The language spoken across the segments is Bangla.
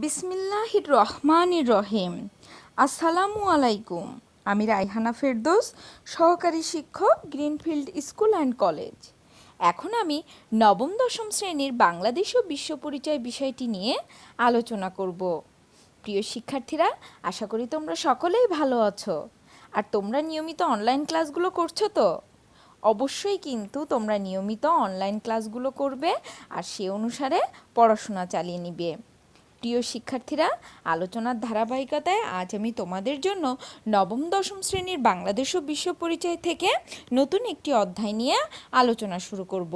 বিসমিল্লাহির রহমানির রহিম। আসসালামু আলাইকুম। আমি রায়হানা ফেরদৌস, সহকারী শিক্ষক, গ্রিনফিল্ড স্কুল অ্যান্ড কলেজ। এখন আমি নবম দশম শ্রেণীর বাংলাদেশ ও বিশ্ব পরিচয় বিষয়টি নিয়ে আলোচনা করব। প্রিয় শিক্ষার্থীরা, আশা করি তোমরা সকলেই ভালো আছো। আর তোমরা নিয়মিত অনলাইন ক্লাসগুলো করছো তো? অবশ্যই কিন্তু তোমরা নিয়মিত অনলাইন ক্লাসগুলো করবে আর সে অনুসারে পড়াশোনা চালিয়ে নিবে। প্রিয় শিক্ষার্থীরা, আলোচনার ধারাবাহিকতায় আজ আমি তোমাদের জন্য নবম দশম শ্রেণীর বাংলাদেশ ও বিশ্ব পরিচয় থেকে নতুন একটি অধ্যায় নিয়ে আলোচনা শুরু করব।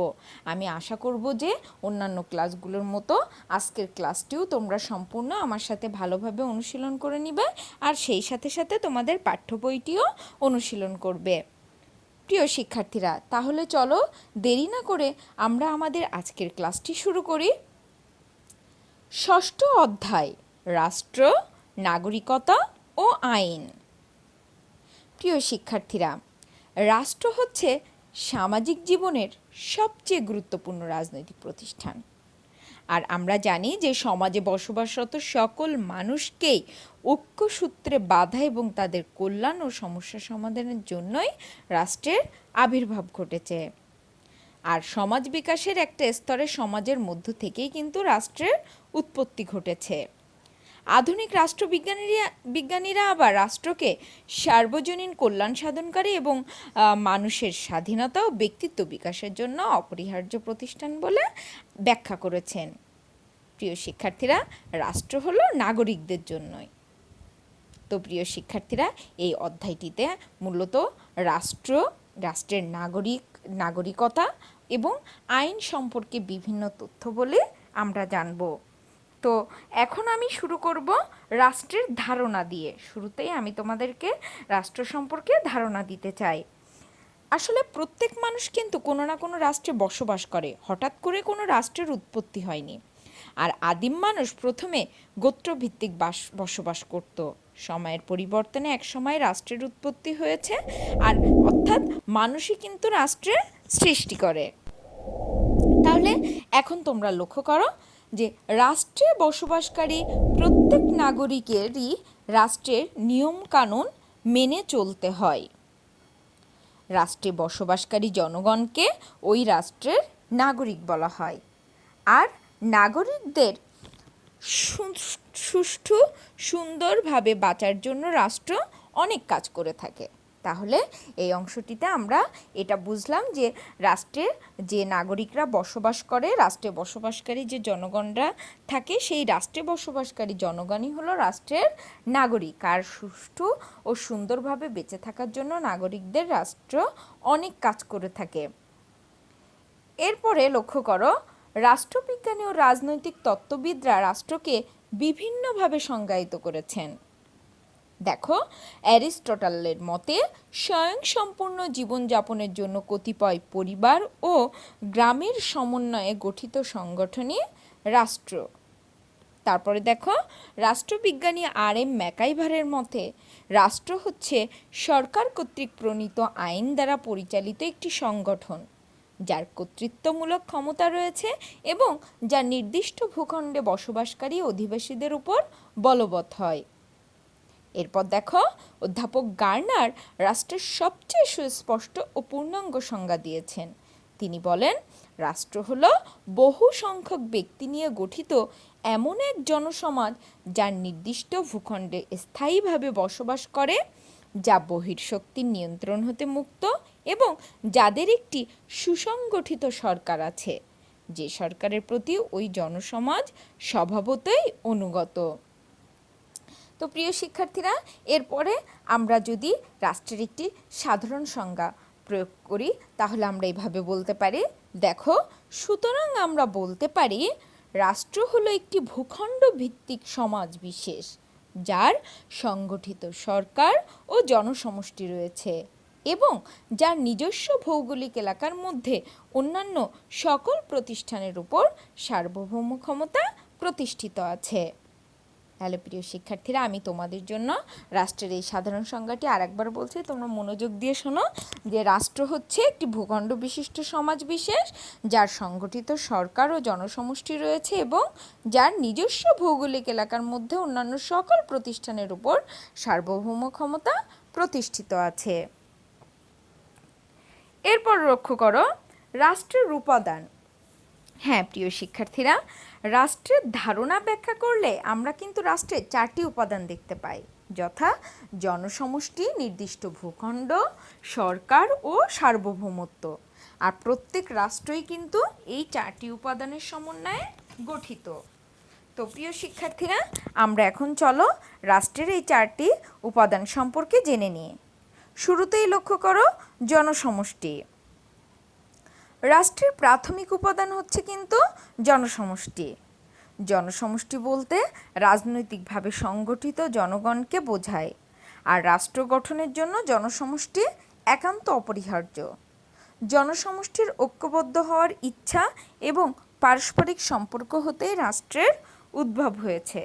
আমি আশা করব যে অন্যান্য ক্লাসগুলোর মতো আজকের ক্লাসটিও তোমরা সম্পূর্ণ আমার সাথে ভালোভাবে অনুশীলন করে নিবে আর সেই সাথে সাথে তোমাদের পাঠ্য বইটিও অনুশীলন করবে। প্রিয় শিক্ষার্থীরা, তাহলে চলো দেরি না করে আমরা আমাদের আজকের ক্লাসটি শুরু করি। ষষ্ঠ অধ্যায়, রাষ্ট্র, নাগরিকতা ও আইন। প্রিয় শিক্ষার্থীরা, রাষ্ট্র হচ্ছে সামাজিক জীবনের সবচেয়ে গুরুত্বপূর্ণ রাজনৈতিক প্রতিষ্ঠান। আর আমরা জানি যে সমাজে বসবাসরত সকল মানুষকেই ঐক্যসূত্রে বাঁধা এবং তাদের কল্যাণ ও সমস্যা সমাধানের জন্যই রাষ্ট্রের আবির্ভাব ঘটেছে। আর সমাজ বিকাশের একটা স্তরে সমাজের মধ্য থেকেই কিন্তু রাষ্ট্রের উৎপত্তি ঘটেছে। আধুনিক রাষ্ট্রবিজ্ঞানীরা আবার রাষ্ট্রকে সার্বজনীন কল্যাণ সাধনকারী এবং মানুষের স্বাধীনতা ও ব্যক্তিত্ব বিকাশের জন্য অপরিহার্য প্রতিষ্ঠান বলে ব্যাখ্যা করেছেন। প্রিয় শিক্ষার্থীরা, রাষ্ট্র হলো নাগরিকদের জন্যই। তো প্রিয় শিক্ষার্থীরা, এই অধ্যায়টিতে মূলত রাষ্ট্রের নাগরিকতা এবং আইন সম্পর্কে বিভিন্ন তথ্য বলে আমরা জানব। তো এখন আমি শুরু করব রাষ্ট্রের ধারণা দিয়ে। শুরুতেই আমি তোমাদেরকে রাষ্ট্র সম্পর্কে ধারণা দিতে চাই। আসলে প্রত্যেক মানুষ কিন্তু কোনো না কোনো রাষ্ট্রে বসবাস করে, হঠাৎ করে কোনো রাষ্ট্রের উৎপত্তি হয়নি। আর আদিম মানুষ প্রথমে গোত্রভিত্তিক বসবাস করত। সময়ের পরিবর্তনে এক সময় রাষ্ট্রের উৎপত্তি হয়েছে, আর অর্থাৎ মানুষই কিন্তু রাষ্ট্রের সৃষ্টি করে। তাহলে এখন তোমরা লক্ষ্য করো যে রাষ্ট্রে বসবাসকারী প্রত্যেক নাগরিকেরই রাষ্ট্রের নিয়মকানুন মেনে চলতে হয়। রাষ্ট্রে বসবাসকারী জনগণকে ওই রাষ্ট্রের নাগরিক বলা হয়। আর নাগরিকদের সুষ্ঠু সুন্দরভাবে বাঁচার জন্য রাষ্ট্র অনেক কাজ করে থাকে। তাহলে এই অংশটিতে আমরা এটা বুঝলাম যে রাষ্ট্রের যে নাগরিকরা বসবাস করে, রাষ্ট্রে বসবাসকারী যে জনগণরা থাকে, সেই রাষ্ট্রে বসবাসকারী জনগণই হলো রাষ্ট্রের নাগরিক। আর সুষ্ঠু ও সুন্দরভাবে বেঁচে থাকার জন্য নাগরিকদের রাষ্ট্র অনেক কাজ করে থাকে। এরপরে লক্ষ্য করো, রাষ্ট্রবিজ্ঞানী ও রাজনৈতিক তত্ত্ববিদরা রাষ্ট্রকে বিভিন্নভাবে সংজ্ঞায়িত করেছেন। দেখো, অ্যারিস্টটলের মতে স্বয়ংসম্পূর্ণ জীবনযাপনের জন্য কতিপয় পরিবার ও গ্রামের সমন্বয়ে গঠিত সংগঠনই রাষ্ট্র। তারপরে দেখো, রাষ্ট্রবিজ্ঞানী আর.এম. ম্যাকাইভারের মতে রাষ্ট্র হচ্ছে সরকার কর্তৃক প্রণীত আইন দ্বারা পরিচালিত একটি সংগঠন, যার কর্তৃত্বমূলক ক্ষমতা রয়েছে এবং যা নির্দিষ্ট ভূখণ্ডে বসবাসকারী অধিবাসীদের উপর বলবৎ হয়। এরপর দেখো, অধ্যাপক গার্নার রাষ্ট্রের সবচেয়ে সুস্পষ্ট ও পূর্ণাঙ্গ সংজ্ঞা দিয়েছেন। তিনি বলেন, রাষ্ট্র হলো বহু সংখ্যক ব্যক্তি নিয়ে গঠিত এমন এক জনসমাজ যার নির্দিষ্ট ভূখণ্ডে স্থায়ীভাবে বসবাস করে, যা বহির্শক্তির নিয়ন্ত্রণ হতে মুক্ত এবং যাদের একটি সুসংগঠিত সরকার আছে, যে সরকারের প্রতি ওই জনসমাজ স্বভাবতই অনুগত। তো প্রিয় শিক্ষার্থীরা, এরপরে আমরা যদি রাষ্ট্রের একটি সাধারণ সংজ্ঞা প্রয়োগ করি, তাহলে আমরা এইভাবে বলতে পারি। দেখো, সুতরাং আমরা বলতে পারি রাষ্ট্র হলো একটি ভূখণ্ড ভিত্তিক সমাজ বিশেষ, যার সংগঠিত সরকার ও জনসমষ্টি রয়েছে এবং যার নিজস্ব ভৌগোলিক এলাকার মধ্যে অন্যান্য সকল প্রতিষ্ঠানের উপর সার্বভৌম ক্ষমতা প্রতিষ্ঠিত আছে। হ্যালো প্রিয় শিক্ষার্থীরা, আমি তোমাদের জন্য রাষ্ট্রের এই সাধারণ সংজ্ঞাটি আরেকবার বলছি, তোমরা মনোযোগ দিয়ে শোনো। যে রাষ্ট্র হচ্ছে একটি ভূখণ্ড বিশিষ্ট সমাজ বিশেষ যার সংগঠিত সরকার ও জনসমষ্টি রয়েছে এবং যার নিজস্ব ভৌগোলিক এলাকার মধ্যে অন্যান্য সকল প্রতিষ্ঠানের উপর সার্বভৌম ক্ষমতা প্রতিষ্ঠিত আছে। এরপর লক্ষ্য করো রাষ্ট্রের উপাদান। হ্যাঁ প্রিয় শিক্ষার্থীরা, রাষ্ট্রের ধারণা ব্যাখ্যা করলে আমরা কিন্তু রাষ্ট্রের 4টি উপাদান দেখতে পাই, যথা জনসমষ্টি, নির্দিষ্ট ভূখণ্ড, সরকার ও সার্বভৌমত্ব। আর প্রত্যেক রাষ্ট্রই কিন্তু এই 4টি উপাদানের সমন্বয়ে গঠিত। তো প্রিয় শিক্ষার্থীরা, আমরা এখন চলো রাষ্ট্রের এই 4টি উপাদান সম্পর্কে জেনে নিই। শুরুতেই লক্ষ্য করো জনসমষ্টি। রাষ্ট্রের প্রাথমিক উপাদান হচ্ছে কিন্তু জনসমষ্টি। জনসমষ্টি বলতে রাজনৈতিকভাবে সংগঠিত জনগণকে বোঝায়, আর রাষ্ট্র গঠনের জন্য জনসমষ্টি একান্ত অপরিহার্য। জনসমষ্টির ঐক্যবদ্ধ হওয়ার ইচ্ছা এবং পারস্পরিক সম্পর্ক হতেই রাষ্ট্রের উদ্ভব হয়েছে।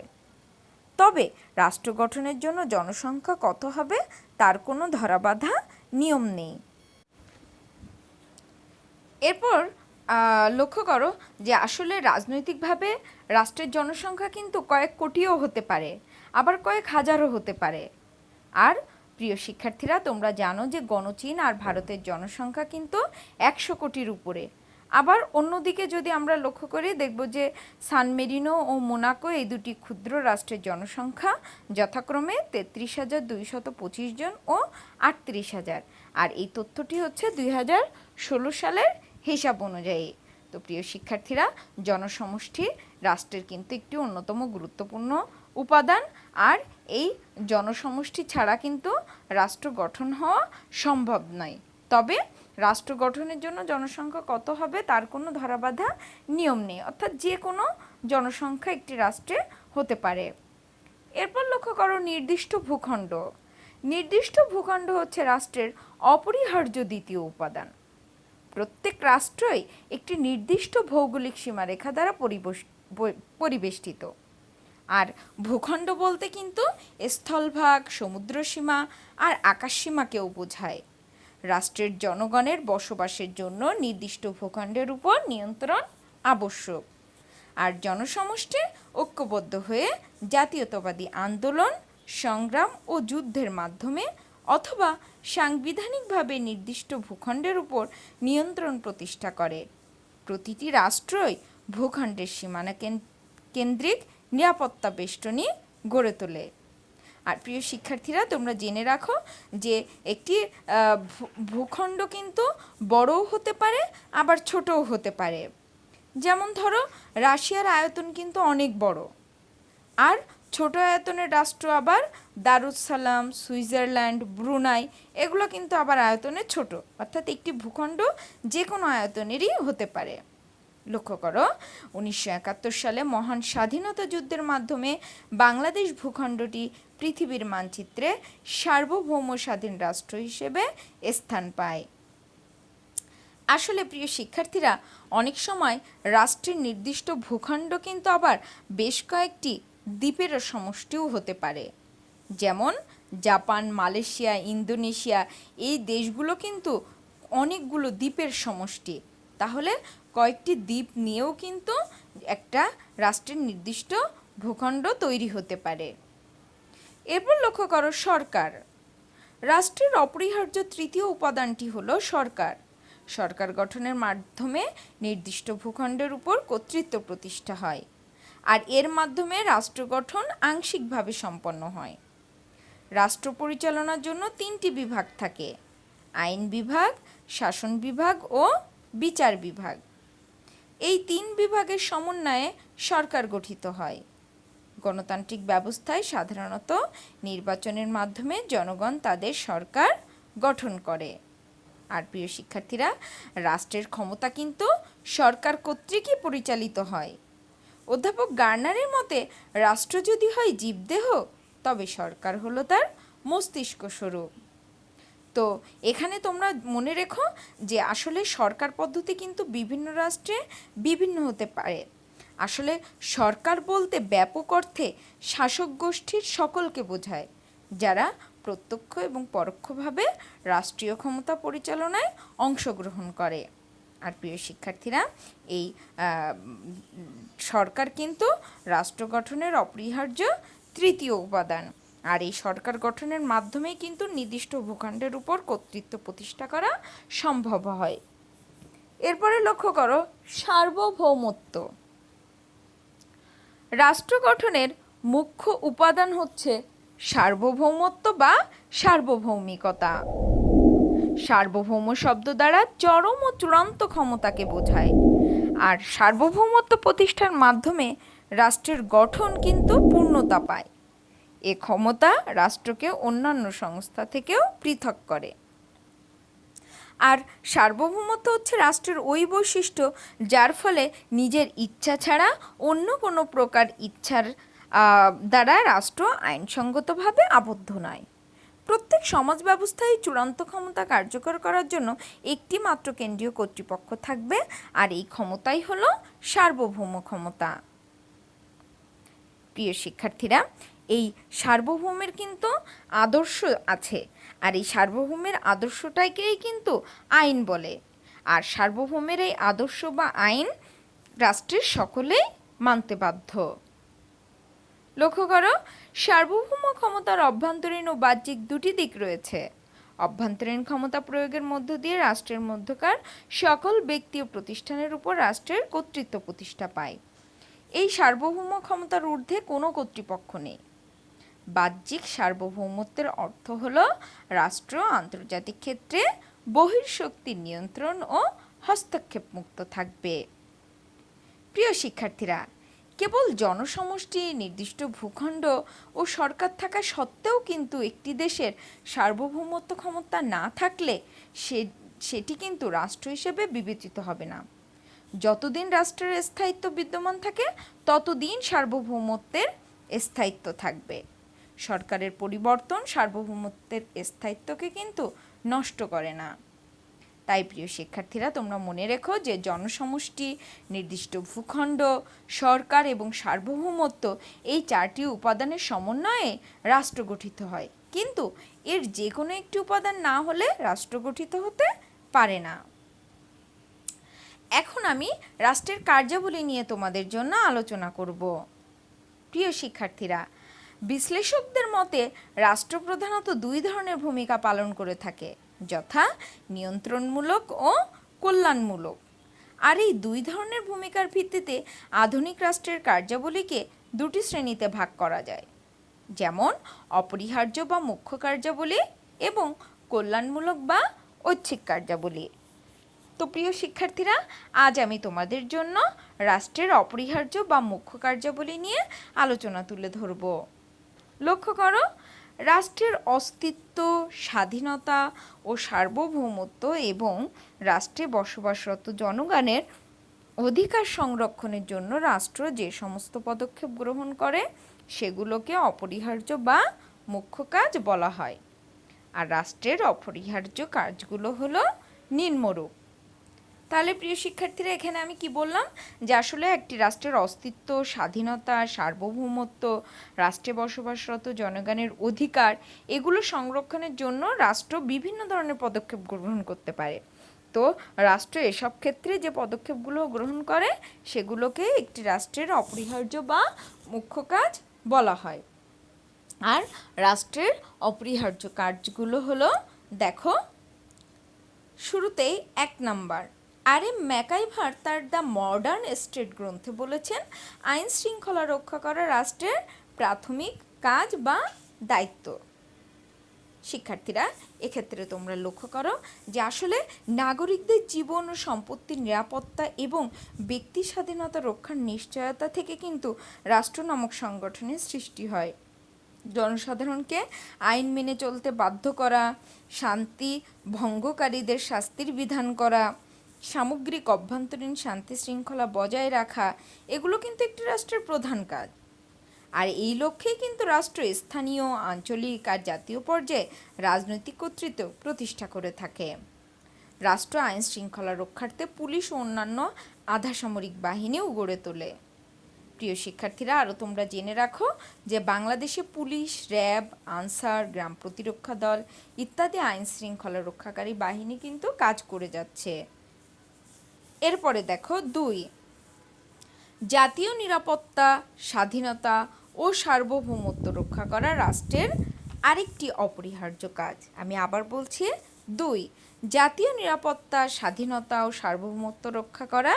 তবে রাষ্ট্র গঠনের জন্য জনসংখ্যা কত হবে তার কোনো ধরাবাঁধা নিয়ম নেই। এরপর লক্ষ্য করো যে আসলে রাজনৈতিকভাবে রাষ্ট্রের জনসংখ্যা কিন্তু কয়েক কোটিও হতে পারে, আবার কয়েক হাজারও হতে পারে। আর প্রিয় শিক্ষার্থীরা, তোমরা জানো যে গণচীন আর ভারতের জনসংখ্যা কিন্তু 100 কোটির উপরে। আবার অন্যদিকে যদি আমরা লক্ষ্য করি, দেখব যে সান মেরিনো ও মোনাকো এই দুটি ক্ষুদ্র রাষ্ট্রের জনসংখ্যা যথাক্রমে 33,225 জন ও 38,000। আর এই তথ্যটি হচ্ছে 2016 সালের হিসাব অনুযায়ী। তো প্রিয় শিক্ষার্থীরা, জনসমষ্টি রাষ্ট্রের কিন্তু একটি অন্যতম গুরুত্বপূর্ণ উপাদান, আর এই জনসমষ্টি ছাড়া কিন্তু রাষ্ট্র গঠন হওয়া সম্ভব নয়। তবে রাষ্ট্র গঠনের জন্য জনসংখ্যা কত হবে তার কোনো ধরাবাঁধা নিয়ম নেই, অর্থাৎ যে কোনো জনসংখ্যা একটি রাষ্ট্রে হতে পারে। এরপর লক্ষ্য করো নির্দিষ্ট ভূখণ্ড। নির্দিষ্ট ভূখণ্ড হচ্ছে রাষ্ট্রের অপরিহার্য দ্বিতীয় উপাদান। প্রত্যেক রাষ্ট্রই একটি নির্দিষ্ট ভৌগোলিক সীমারেখা দ্বারা পরিবেষ্টিত। আর ভূখণ্ড বলতে কিন্তু স্থলভাগ, সমুদ্রসীমা আর আকাশসীমাকেও বোঝায়। রাষ্ট্রের জনগণের বসবাসের জন্য নির্দিষ্ট ভূখণ্ডের উপর নিয়ন্ত্রণ আবশ্যক। আর জনসমষ্টি ঐক্যবদ্ধ হয়ে জাতীয়তাবাদী আন্দোলন, সংগ্রাম ও যুদ্ধের মাধ্যমে অথবা সাংবিধানিকভাবে নির্দিষ্ট ভূখণ্ডের উপর নিয়ন্ত্রণ প্রতিষ্ঠা করে। প্রতিটি রাষ্ট্রই ভূখণ্ডের সীমানা কেন্দ্রিক নিরাপত্তা বেষ্টনী গড়ে তোলে। আর প্রিয় শিক্ষার্থীরা, তোমরা জেনে রাখো যে একটি ভূখণ্ড কিন্তু বড়ও হতে পারে, আবার ছোটও হতে পারে। যেমন ধরো রাশিয়ার আয়তন কিন্তু অনেক বড়, আর ছোট আয়তনের রাষ্ট্র আবার দারুসালাম, সুইজারল্যান্ড, ব্রুনাই, এগুলো কিন্তু আবার আয়তনে ছোট। অর্থাৎ একটি ভূখণ্ড যে কোনো আয়তনেরই হতে পারে। লক্ষ্য করো 1971 সালে মহান স্বাধীনতা যুদ্ধের মাধ্যমে বাংলাদেশ ভূখণ্ডটি পৃথিবীর মানচিত্রে সার্বভৌম স্বাধীন রাষ্ট্র হিসেবে স্থান পায়। আসলে প্রিয় শিক্ষার্থীরা, অনেক সময় রাষ্ট্রের নির্দিষ্ট ভূখণ্ড কিন্তু আবার বেশ কয়েকটি দ্বীপের সমষ্টিও হতে পারে। যেমন জাপান, মালয়েশিয়া, ইন্দোনেশিয়া, এই দেশগুলো কিন্তু অনেকগুলো দ্বীপের সমষ্টি। তাহলে কয়েকটি দ্বীপ নিয়েও কিন্তু একটা রাষ্ট্রের নির্দিষ্ট ভূখণ্ড তৈরি হতে পারে। এরপর লক্ষ্য করো সরকার। রাষ্ট্রের অপরিহার্য তৃতীয় উপাদানটি হলো সরকার। সরকার গঠনের মাধ্যমে নির্দিষ্ট ভূখণ্ডের উপর কর্তৃত্ব প্রতিষ্ঠা হয়, আর এর মাধ্যমে রাষ্ট্র গঠন আংশিকভাবে সম্পন্ন হয়। রাষ্ট্র পরিচালনার জন্য 3টি বিভাগ থাকে: আইন বিভাগ, শাসন বিভাগ ও বিচার বিভাগ। এই 3 বিভাগের সমন্বয়ে সরকার গঠিত হয়। গণতান্ত্রিক ব্যবস্থায় সাধারণত নির্বাচনের মাধ্যমে জনগণ তাদের সরকার গঠন করে। আর প্রিয় শিক্ষার্থীরা, রাষ্ট্রের ক্ষমতা কিন্তু সরকার কর্তৃকই পরিচালিত হয়। অধ্যাপক গার্নারের মতে রাষ্ট্র যদি হয় জীবদেহ, তবে সরকার হলো তার মস্তিষ্ক স্বরূপ। তো এখানে তোমরা মনে রেখো যে আসলে সরকার পদ্ধতি কিন্তু বিভিন্ন রাষ্ট্রে বিভিন্ন হতে পারে। আসলে সরকার বলতে ব্যাপক অর্থে শাসক গোষ্ঠীর সকলকে বোঝায়, যারা প্রত্যক্ষ এবং পরোক্ষভাবে রাষ্ট্রীয় ক্ষমতা পরিচালনায় অংশগ্রহণ করে। আর প্রিয় শিক্ষার্থীরা, এই সরকার কিন্তু রাষ্ট্র গঠনের অপরিহার্য তৃতীয় উপাদান। আর এই সরকার গঠনের মাধ্যমেই কিন্তু নির্দিষ্ট ভূখণ্ডের উপর কর্তৃত্ব প্রতিষ্ঠা করা সম্ভব হয়। এরপরে লক্ষ্য করো সার্বভৌমত্ব। রাষ্ট্র গঠনের মুখ্য উপাদান হচ্ছে সার্বভৌমত্ব বা সার্বভৌমিকতা। সার্বভৌম শব্দ দ্বারা চরম ও চূড়ান্ত ক্ষমতাকে বোঝায়। আর সার্বভৌমত্ব প্রতিষ্ঠার মাধ্যমে রাষ্ট্রের গঠন কিন্তু পূর্ণতা পায়। এ ক্ষমতা রাষ্ট্রকে অন্যান্য সংস্থা থেকেও পৃথক করে। আর সার্বভৌমত্ব হচ্ছে রাষ্ট্রের ওই বৈশিষ্ট্য যার ফলে নিজের ইচ্ছা ছাড়া অন্য কোনো প্রকার ইচ্ছার দ্বারা রাষ্ট্র আইনসঙ্গতভাবে আবদ্ধ নয়। প্রত্যেক সমাজ ব্যবস্থায় চূড়ান্ত ক্ষমতা কার্যকর করার জন্য একটি মাত্র কেন্দ্রীয় কর্তৃপক্ষ থাকবে, আর এই ক্ষমতাই হলো সার্বভৌম ক্ষমতা। প্রিয় শিক্ষার্থীরা, এই সার্বভৌমের কিন্তু আদর্শ আছে, আর এই সার্বভৌমের আদর্শটাকেই কিন্তু আইন বলে। আর সার্বভৌমের এই আদর্শ বা আইন রাষ্ট্রের সকলেই মানতে বাধ্য। লক্ষ্য করো, সার্বভৌম ক্ষমতার অভ্যন্তরীণ ও বাহ্যিক দুটি দিক রয়েছে। অভ্যন্তরীণ ক্ষমতা প্রয়োগের মধ্য দিয়ে রাষ্ট্রের মধ্যকার সকল ব্যক্তি ও প্রতিষ্ঠানের উপর রাষ্ট্রের কর্তৃত্ব প্রতিষ্ঠা পায়। এই সার্বভৌম ক্ষমতার ঊর্ধ্বে কোনো কর্তৃপক্ষ নেই। বাহ্যিক সার্বভৌমত্বের অর্থ হল রাষ্ট্র আন্তর্জাতিক ক্ষেত্রে বহির্শক্তির নিয়ন্ত্রণ ও হস্তক্ষেপ মুক্ত থাকবে। প্রিয় শিক্ষার্থীরা, কেবল জনসমষ্টি, নির্দিষ্ট ভূখণ্ড ও সরকার থাকা সত্ত্বেও কিন্তু একটি দেশের সার্বভৌমত্ব ক্ষমতা না থাকলে সেটি কিন্তু রাষ্ট্র হিসেবে বিবেচিত হবে না। যতদিন রাষ্ট্রের স্থায়িত্ব বিদ্যমান থাকে ততদিন সার্বভৌমত্বের স্থায়িত্ব থাকবে। সরকারের পরিবর্তন সার্বভৌমত্বের স্থায়িত্বকে কিন্তু নষ্ট করে না। তাই প্রিয় শিক্ষার্থীরা, তোমরা মনে রেখো যে জনসমষ্টি, নির্দিষ্ট ভূখণ্ড, সরকার এবং সার্বভৌমত্ব এই চারটি উপাদানের সমন্বয়ে রাষ্ট্র গঠিত হয়, কিন্তু এর যে কোনো একটি উপাদান না হলে রাষ্ট্র গঠিত হতে পারে না। এখন আমি রাষ্ট্রের কার্যাবলী নিয়ে তোমাদের জন্য আলোচনা করব। প্রিয় শিক্ষার্থীরা, বিশ্লেষকদের মতে রাষ্ট্র প্রধানত দুই ধরনের ভূমিকা পালন করে থাকে, যথা নিয়ন্ত্রণমূলক ও কল্যাণমূলক। আর এই দুই ধরনের ভূমিকার ভিত্তিতে আধুনিক রাষ্ট্রের কার্যাবলীকে দুটি শ্রেণীতে ভাগ করা যায়, যেমন অপরিহার্য বা মুখ্য কার্যাবলী এবং কল্যাণমূলক বা ঐচ্ছিক কার্যাবলী। তো প্রিয় শিক্ষার্থীরা, আজ আমি তোমাদের জন্য রাষ্ট্রের অপরিহার্য বা মুখ্য কার্যাবলী নিয়ে আলোচনা তুলে ধরব। লক্ষ্য করো, রাষ্ট্রের অস্তিত্ব, স্বাধীনতা ও সার্বভৌমত্ব এবং রাষ্ট্রে বসবাসরত জনগণের অধিকার সংরক্ষণের জন্য রাষ্ট্র যে সমস্ত পদক্ষেপ গ্রহণ করে সেগুলোকে অপরিহার্য বা মুখ্য কাজ বলা হয়। আর রাষ্ট্রের অপরিহার্য কাজগুলো হলো নিম্নরূপ। তাহলে প্রিয় শিক্ষার্থীরা, এখানে আমি কি বললাম যে আসলে একটি রাষ্ট্রের অস্তিত্ব, স্বাধীনতা, সার্বভৌমত্ব, রাষ্ট্রে বসবাসরত জনগণের অধিকার, এগুলো সংরক্ষণের জন্য রাষ্ট্র বিভিন্ন ধরনের পদক্ষেপ গ্রহণ করতে পারে। তো রাষ্ট্র এসব ক্ষেত্রে যে পদক্ষেপগুলো গ্রহণ করে সেগুলোকে একটি রাষ্ট্রের অপরিহার্য বা মুখ্য কাজ বলা হয়। আর রাষ্ট্রের অপরিহার্য কাজগুলো হলো, দেখো, শুরুতেই 1 নাম্বার, আর.এম. ম্যাকাইভার তার দ্য মডার্ন স্টেট গ্রন্থে বলেছেন, আইন শৃঙ্খলা রক্ষা করা রাষ্ট্রের প্রাথমিক কাজ বা দায়িত্ব। শিক্ষার্থীরা, এক্ষেত্রে তোমরা লক্ষ্য করো যে আসলে নাগরিকদের জীবন ও সম্পত্তির নিরাপত্তা এবং ব্যক্তি স্বাধীনতা রক্ষার নিশ্চয়তা থেকে কিন্তু রাষ্ট্র নামক সংগঠনের সৃষ্টি হয়। জনসাধারণকে আইন মেনে চলতে বাধ্য করা, শান্তি ভঙ্গকারীদের শাস্তির বিধান করা, সামগ্রিক অভ্যন্তরীণ শান্তি শৃঙ্খলা বজায় রাখা, এগুলো কিন্তু একটি রাষ্ট্রের প্রধান কাজ। আর এই লক্ষ্যেই কিন্তু রাষ্ট্র স্থানীয়, আঞ্চলিক আর জাতীয় পর্যায়ে রাজনৈতিক কর্তৃত্ব প্রতিষ্ঠা করে থাকে। রাষ্ট্র আইন শৃঙ্খলা রক্ষার্থে পুলিশ ও অন্যান্য আধা সামরিক বাহিনীও গড়ে তোলে। প্রিয় শিক্ষার্থীরা, আরও তোমরা জেনে রাখো যে বাংলাদেশে পুলিশ, র্যাব, আনসার, গ্রাম প্রতিরক্ষা দল ইত্যাদি আইন শৃঙ্খলা রক্ষাকারী বাহিনী কিন্তু কাজ করে যাচ্ছে। এরপরে দেখো 2, জাতীয় নিরাপত্তা, স্বাধীনতা ও সার্বভৌমত্ব রক্ষা করা রাষ্ট্রের আরেকটি অপরিহার্য কাজ। আমি আবার বলছি 2, জাতীয় নিরাপত্তা, স্বাধীনতা ও সার্বভৌমত্ব রক্ষা করা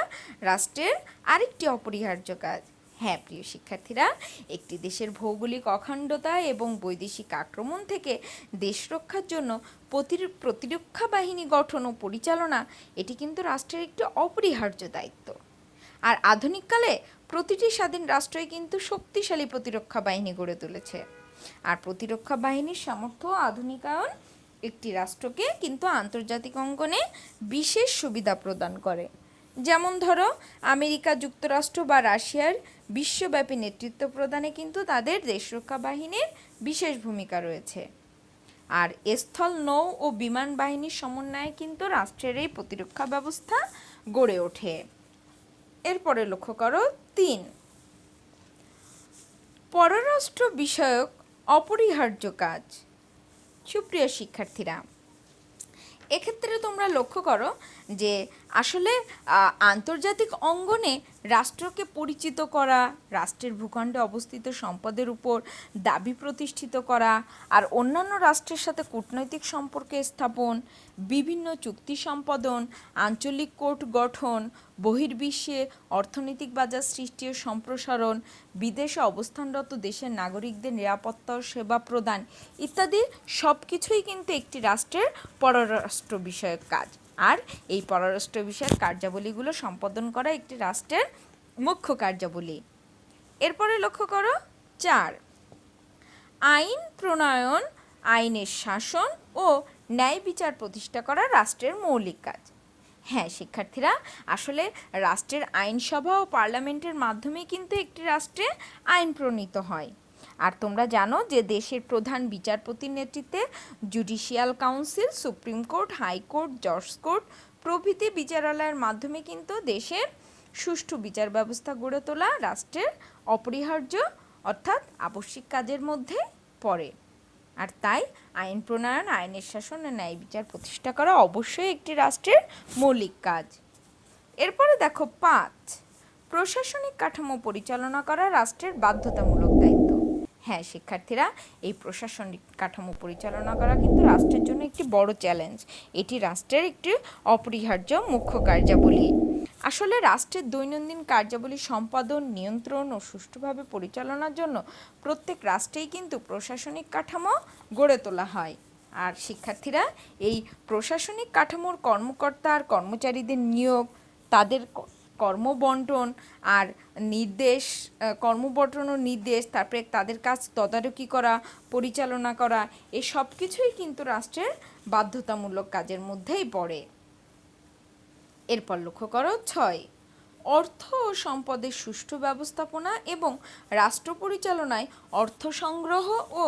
রাষ্ট্রের আরেকটি অপরিহার্য কাজ। হ্যাঁ প্রিয় শিক্ষার্থীরা, একটি দেশের ভৌগোলিক অখণ্ডতা এবং বৈদেশিক আক্রমণ থেকে দেশ রক্ষার জন্য প্রতিরক্ষা বাহিনী গঠন ও পরিচালনা এটি কিন্তু রাষ্ট্রের একটি অপরিহার্য দায়িত্ব। আর আধুনিককালে প্রতিটি স্বাধীন রাষ্ট্রই কিন্তু শক্তিশালী প্রতিরক্ষা বাহিনী গড়ে তুলেছে। আর প্রতিরক্ষা বাহিনীর সামর্থ্য আধুনিকায়ন একটি রাষ্ট্রকে কিন্তু আন্তর্জাতিক অঙ্গনে বিশেষ সুবিধা প্রদান করে। যেমন ধরো, আমেরিকা যুক্তরাষ্ট্র বা রাশিয়ার বিশ্বব্যাপী নেতৃত্ব প্রদানে কিন্তু তাদের দেশরক্ষা বাহিনীর বিশেষ ভূমিকা রয়েছে। আর স্থল, নৌ ও বিমান বাহিনীর সমন্বয়ে কিন্তু রাষ্ট্রের এই প্রতিরক্ষা ব্যবস্থা গড়ে ওঠে। এরপরে লক্ষ্য করো 3, পররাষ্ট্র বিষয়ক অপরিহার্য কাজ। সুপ্রিয় শিক্ষার্থীরা, এক্ষেত্রে তোমরা লক্ষ্য করো যে আসলে আন্তর্জাতিক অঙ্গনে রাষ্ট্রকে পরিচিত করা, রাষ্ট্রের ভূখণ্ডে অবস্থিত সম্পদের উপর দাবি প্রতিষ্ঠিত করা, আর অন্যান্য রাষ্ট্রের সাথে কূটনৈতিক সম্পর্ক স্থাপন, বিভিন্ন চুক্তি সম্পাদন, আঞ্চলিক কোর্ট গঠন, বহির্বিশ্বে অর্থনৈতিক বাজার সৃষ্টি ও সম্প্রসারণ, বিদেশে অবস্থানরত দেশের নাগরিকদের নিরাপত্তা ও সেবা প্রদান ইত্যাদি সব কিছুই কিন্তু একটি রাষ্ট্রের পররাষ্ট্র বিষয়ক কাজ। আর এই পররাষ্ট্র বিষয়ক কার্যাবলীগুলো সম্পাদন করা একটি রাষ্ট্রের মুখ্য কার্যাবলী। এরপরে লক্ষ্য করো 4, আইন প্রণয়ন, আইনের শাসন ও ন্যায় বিচার প্রতিষ্ঠা করা রাষ্ট্রের মৌলিক কাজ। হ্যাঁ শিক্ষার্থীরা, আসলে রাষ্ট্রের আইনসভা ও পার্লামেন্টের মাধ্যমে কিন্তু একটি রাষ্ট্রে আইন প্রণীত হয়। আর তোমরা জানো যে দেশের প্রধান বিচারপতির নেতৃত্বে judicial council, supreme court, high court, জজ কোর্ট প্রভৃতি বিচারালয়ের মাধ্যমে কিন্তু দেশের সুষ্ঠু বিচার ব্যবস্থা গড়ে তোলা রাষ্ট্রের অপরিহার্য অর্থাৎ আবশ্যিক কাজের মধ্যে পড়ে। আর তাই আইন প্রণয়ন, আইনের শাসন ও ন্যায় বিচার প্রতিষ্ঠা করা অবশ্যই একটি রাষ্ট্রের মৌলিক কাজ। এরপরে দেখো 5, প্রশাসনিক কাঠামো পরিচালনা করা রাষ্ট্রের বাধ্যতামূলক দায়িত্ব। হ্যাঁ শিক্ষার্থীরা, এই প্রশাসনিক কাঠামো পরিচালনা করা কিন্তু রাষ্ট্রের জন্য একটি বড় চ্যালেঞ্জ। এটি রাষ্ট্রের একটি অপরিহার্য মুখ্য কার্যাবলী। আসলে রাষ্ট্রের দৈনন্দিন কার্যাবলী সম্পাদন, নিয়ন্ত্রণ ও সুষ্ঠুভাবে পরিচালনার জন্য প্রত্যেক রাষ্ট্রেই কিন্তু প্রশাসনিক কাঠামো গড়ে তোলা হয়। আর শিক্ষার্থীরা, এই প্রশাসনিক কাঠামোর কর্মকর্তা আর কর্মচারীদের নিয়োগ, তাদের কর্মবন্টন আর নির্দেশ, কর্মবন্টন ও নির্দেশ, তারপরে তাদের কাজ তদারকি করা, পরিচালনা করা, এই সব কিছুই কিন্তু রাষ্ট্রের বাধ্যতামূলক কাজের মধ্যেই পড়ে। এরপর লক্ষ্য করো 6, অর্থ ও সম্পদের সুষ্ঠু ব্যবস্থাপনা এবং রাষ্ট্র পরিচালনায় অর্থ সংগ্রহ ও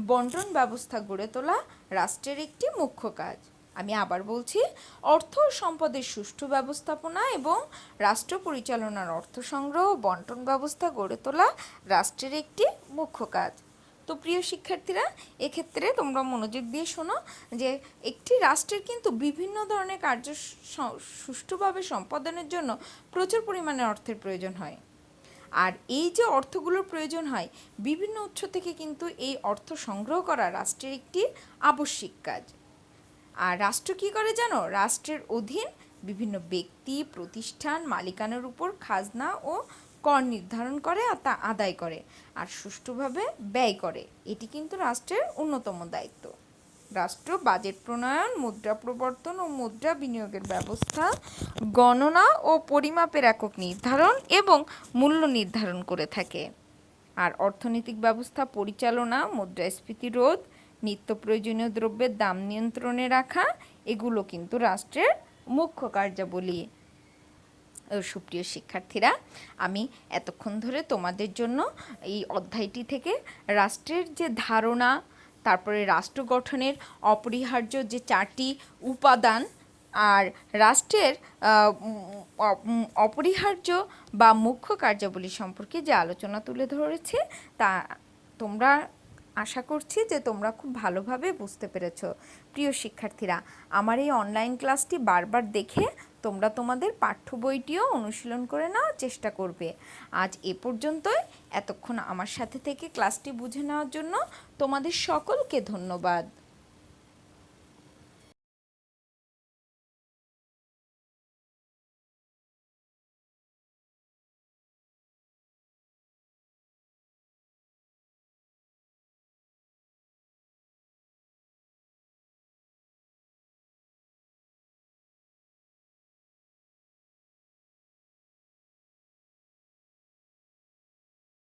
বন্টন ব্যবস্থা গড়ে তোলা রাষ্ট্রের একটি মুখ্য কাজ। আমি আবার বলছি, অর্থ ও সম্পদের সুষ্ঠু ব্যবস্থাপনা এবং রাষ্ট্র পরিচালনার অর্থ সংগ্রহ ও বন্টন ব্যবস্থা গড়ে তোলা রাষ্ট্রের একটি মুখ্য কাজ। তো প্রিয় শিক্ষার্থীরা, এক্ষেত্রে তোমরা মনোযোগ দিয়ে শোনো যে একটি রাষ্ট্রের কিন্তু বিভিন্ন ধরনের কার্য সুষ্ঠুভাবে সম্পাদনের জন্য প্রচুর পরিমাণে অর্থের প্রয়োজন হয়। আর এই যে অর্থগুলোর প্রয়োজন হয়, বিভিন্ন উৎস থেকে কিন্তু এই অর্থ সংগ্রহ করা রাষ্ট্রের একটি আবশ্যিক কাজ। আর রাষ্ট্র কী করে জানো? রাষ্ট্রের অধীন বিভিন্ন ব্যক্তি, প্রতিষ্ঠান মালিকানার উপর খাজনা ও কর নির্ধারণ করে আর তা আদায় করে আর সুষ্ঠুভাবে ব্যয় করে। এটি কিন্তু রাষ্ট্রের অন্যতম দায়িত্ব। রাষ্ট্র বাজেট প্রণয়ন, মুদ্রা প্রবর্তন ও মুদ্রা বিনিয়োগের ব্যবস্থা, গণনা ও পরিমাপের একক নির্ধারণ এবং মূল্য নির্ধারণ করে থাকে। আর অর্থনৈতিক ব্যবস্থা পরিচালনা, মুদ্রাস্ফীতি রোধ, নিত্য প্রয়োজনীয় দ্রব্যের দাম নিয়ন্ত্রণে রাখা, এগুলো কিন্তু রাষ্ট্রের মুখ্য কার্যাবলী। সুপ্রিয় শিক্ষার্থীরা, আমি এতক্ষণ ধরে তোমাদের জন্য এই অধ্যায়টি থেকে রাষ্ট্রের যে ধারণা, তারপরে রাষ্ট্র গঠনের অপরিহার্য যে 4টি উপাদান আর রাষ্ট্রের অপরিহার্য বা মুখ্য কার্যাবলী সম্পর্কে যে আলোচনা তুলে ধরেছে তা তোমরা আশা করছি যে তোমরা খুব ভালোভাবে বুঝতে পেরেছো। প্রিয় শিক্ষার্থীরা, আমার এই অনলাইন ক্লাসটি বারবার দেখে তোমরা তোমাদের পাঠ্য বইটিও অনুশীলন করে নেওয়ার চেষ্টা করবে। আজ এ পর্যন্তই। এতক্ষণ আমার সাথে থেকে ক্লাসটি বুঝে নেওয়ার জন্য তোমাদের সকলকে ধন্যবাদ।